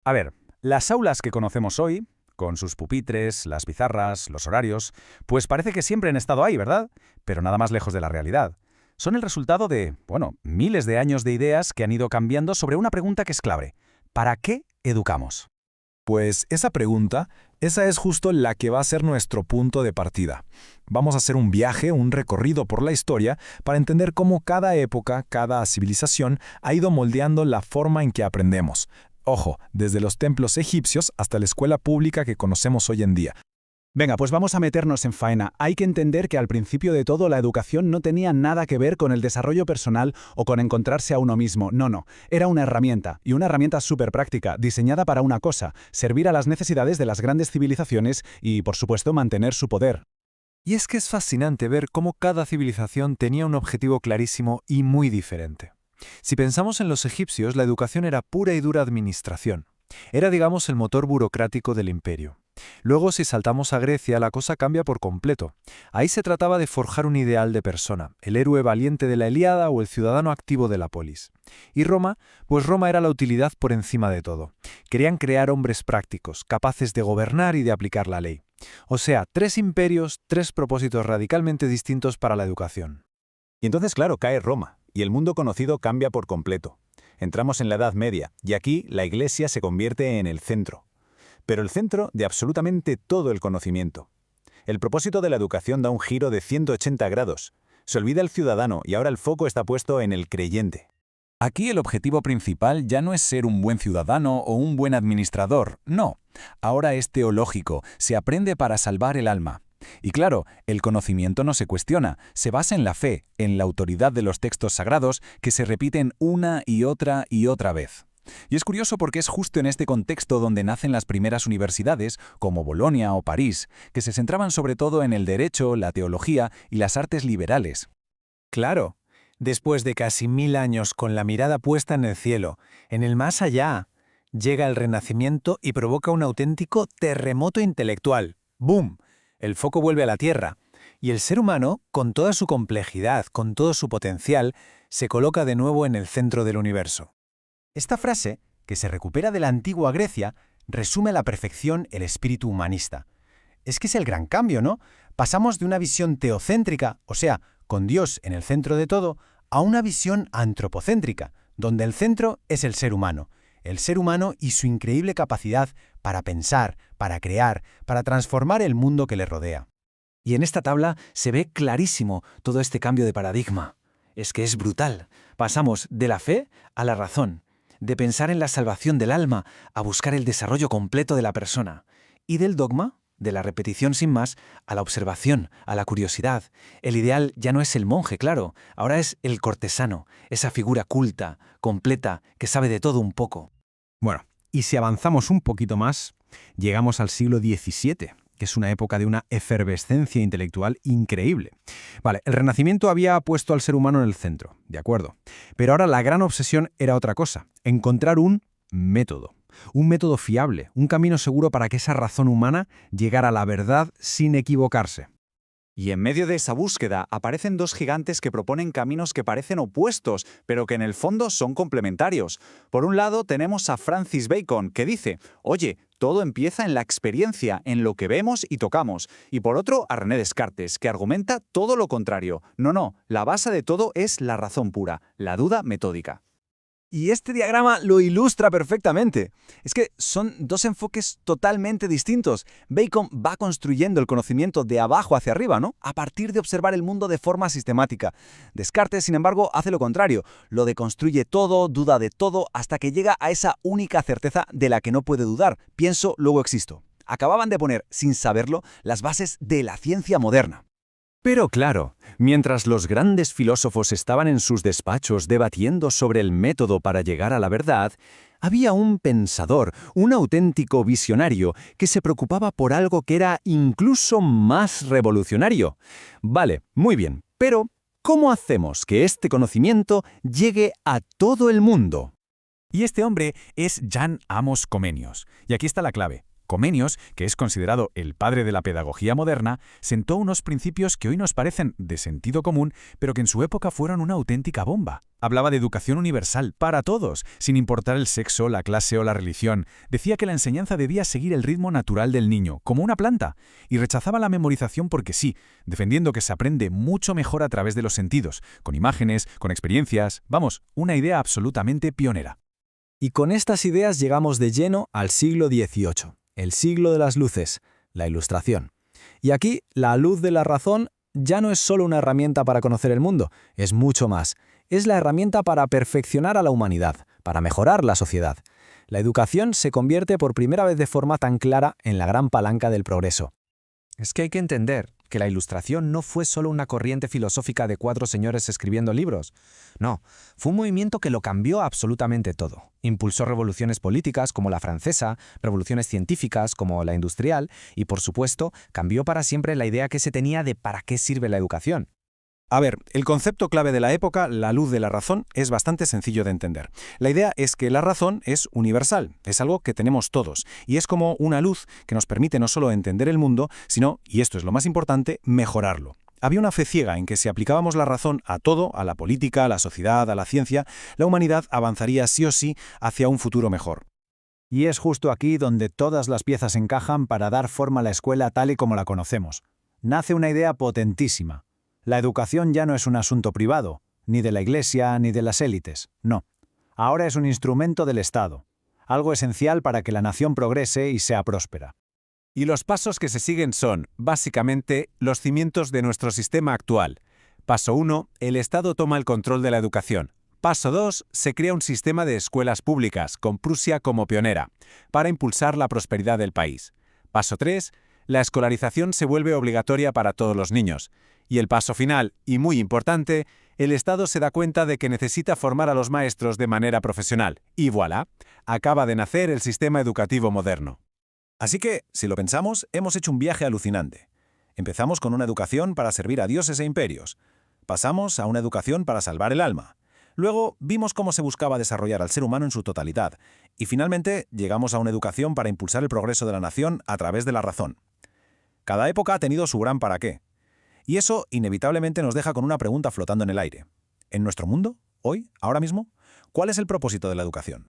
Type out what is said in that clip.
A ver, las aulas que conocemos hoy, con sus pupitres, las pizarras, los horarios, pues parece que siempre han estado ahí, ¿verdad? Pero nada más lejos de la realidad. Son el resultado de, bueno, miles de años de ideas que han ido cambiando sobre una pregunta que es clave. ¿Para qué educamos? Pues esa pregunta, esa es justo la que va a ser nuestro punto de partida. Vamos a hacer un viaje, un recorrido por la historia para entender cómo cada época, cada civilización ha ido moldeando la forma en que aprendemos. Ojo, desde los templos egipcios hasta la escuela pública que conocemos hoy en día. Venga, pues vamos a meternos en faena. Hay que entender que al principio de todo la educación no tenía nada que ver con el desarrollo personal o con encontrarse a uno mismo. No. Era una herramienta, y una herramienta súper práctica, diseñada para una cosa: servir a las necesidades de las grandes civilizaciones y, por supuesto, mantener su poder. Y es que es fascinante ver cómo cada civilización tenía un objetivo clarísimo y muy diferente. Si pensamos en los egipcios, la educación era pura y dura administración. Era, digamos, el motor burocrático del imperio. Luego, si saltamos a Grecia, la cosa cambia por completo. Ahí se trataba de forjar un ideal de persona, el héroe valiente de la Ilíada o el ciudadano activo de la polis. Y Roma, pues Roma era la utilidad por encima de todo. Querían crear hombres prácticos, capaces de gobernar y de aplicar la ley. O sea, 3 imperios, 3 propósitos radicalmente distintos para la educación. Y entonces, claro, cae Roma, y el mundo conocido cambia por completo. Entramos en la Edad Media, y aquí la Iglesia se convierte en el centro. Pero el centro de absolutamente todo el conocimiento. El propósito de la educación da un giro de 180 grados. Se olvida el ciudadano y ahora el foco está puesto en el creyente. Aquí el objetivo principal ya no es ser un buen ciudadano o un buen administrador, no. Ahora es teológico, se aprende para salvar el alma. Y claro, el conocimiento no se cuestiona, se basa en la fe, en la autoridad de los textos sagrados que se repiten una y otra vez. Y es curioso porque es justo en este contexto donde nacen las primeras universidades, como Bolonia o París, que se centraban sobre todo en el derecho, la teología y las artes liberales. Claro, después de casi 1000 años con la mirada puesta en el cielo, en el más allá, llega el Renacimiento y provoca un auténtico terremoto intelectual. ¡Bum! El foco vuelve a la Tierra, y el ser humano, con toda su complejidad, con todo su potencial, se coloca de nuevo en el centro del universo. Esta frase, que se recupera de la antigua Grecia, resume a la perfección el espíritu humanista. Es que es el gran cambio, ¿no? Pasamos de una visión teocéntrica, o sea, con Dios en el centro de todo, a una visión antropocéntrica, donde el centro es el ser humano y su increíble capacidad para pensar, para crear, para transformar el mundo que le rodea. Y en esta tabla se ve clarísimo todo este cambio de paradigma. Es que es brutal. Pasamos de la fe a la razón, de pensar en la salvación del alma a buscar el desarrollo completo de la persona, y del dogma, de la repetición sin más, a la observación, a la curiosidad. El ideal ya no es el monje, claro, ahora es el cortesano, esa figura culta, completa, que sabe de todo un poco. Bueno, y si avanzamos un poquito más, llegamos al siglo XVII, que es una época de una efervescencia intelectual increíble. Vale, el Renacimiento había puesto al ser humano en el centro, de acuerdo. Pero ahora la gran obsesión era otra cosa: encontrar un método fiable, un camino seguro para que esa razón humana llegara a la verdad sin equivocarse. Y en medio de esa búsqueda aparecen 2 gigantes que proponen caminos que parecen opuestos, pero que en el fondo son complementarios. Por un lado tenemos a Francis Bacon, que dice: oye, todo empieza en la experiencia, en lo que vemos y tocamos. Y por otro, a René Descartes, que argumenta todo lo contrario. No, la base de todo es la razón pura, la duda metódica. Y este diagrama lo ilustra perfectamente. Es que son 2 enfoques totalmente distintos. Bacon va construyendo el conocimiento de abajo hacia arriba, ¿no? A partir de observar el mundo de forma sistemática. Descartes, sin embargo, hace lo contrario. Lo deconstruye todo, duda de todo, hasta que llega a esa única certeza de la que no puede dudar. Pienso, luego existo. Acababan de poner, sin saberlo, las bases de la ciencia moderna. Pero claro, mientras los grandes filósofos estaban en sus despachos debatiendo sobre el método para llegar a la verdad, había un pensador, un auténtico visionario, que se preocupaba por algo que era incluso más revolucionario. Vale, muy bien, pero ¿cómo hacemos que este conocimiento llegue a todo el mundo? Y este hombre es Jan Amos Comenius. Y aquí está la clave. Comenius, que es considerado el padre de la pedagogía moderna, sentó unos principios que hoy nos parecen de sentido común, pero que en su época fueron una auténtica bomba. Hablaba de educación universal para todos, sin importar el sexo, la clase o la religión. Decía que la enseñanza debía seguir el ritmo natural del niño, como una planta, y rechazaba la memorización porque sí, defendiendo que se aprende mucho mejor a través de los sentidos, con imágenes, con experiencias, vamos, una idea absolutamente pionera. Y con estas ideas llegamos de lleno al siglo XVIII, el siglo de las luces, la Ilustración. Y aquí, la luz de la razón ya no es solo una herramienta para conocer el mundo, es mucho más. Es la herramienta para perfeccionar a la humanidad, para mejorar la sociedad. La educación se convierte por primera vez de forma tan clara en la gran palanca del progreso. Es que hay que entender que la Ilustración no fue solo una corriente filosófica de 4 señores escribiendo libros. No, fue un movimiento que lo cambió absolutamente todo. Impulsó revoluciones políticas como la francesa, revoluciones científicas como la industrial y, por supuesto, cambió para siempre la idea que se tenía de para qué sirve la educación. A ver, el concepto clave de la época, la luz de la razón, es bastante sencillo de entender. La idea es que la razón es universal, es algo que tenemos todos, y es como una luz que nos permite no solo entender el mundo, sino, y esto es lo más importante, mejorarlo. Había una fe ciega en que si aplicábamos la razón a todo, a la política, a la sociedad, a la ciencia, la humanidad avanzaría sí o sí hacia un futuro mejor. Y es justo aquí donde todas las piezas encajan para dar forma a la escuela tal y como la conocemos. Nace una idea potentísima. La educación ya no es un asunto privado, ni de la Iglesia ni de las élites, no. Ahora es un instrumento del Estado, algo esencial para que la nación progrese y sea próspera. Y los pasos que se siguen son, básicamente, los cimientos de nuestro sistema actual. Paso 1, el Estado toma el control de la educación. Paso 2, se crea un sistema de escuelas públicas, con Prusia como pionera, para impulsar la prosperidad del país. Paso 3, la escolarización se vuelve obligatoria para todos los niños. Y el paso final, y muy importante, el Estado se da cuenta de que necesita formar a los maestros de manera profesional. Y voilà, acaba de nacer el sistema educativo moderno. Así que, si lo pensamos, hemos hecho un viaje alucinante. Empezamos con una educación para servir a dioses e imperios. Pasamos a una educación para salvar el alma. Luego vimos cómo se buscaba desarrollar al ser humano en su totalidad. Y finalmente llegamos a una educación para impulsar el progreso de la nación a través de la razón. Cada época ha tenido su gran para qué. Y eso inevitablemente nos deja con una pregunta flotando en el aire. ¿En nuestro mundo, hoy, ahora mismo, cuál es el propósito de la educación?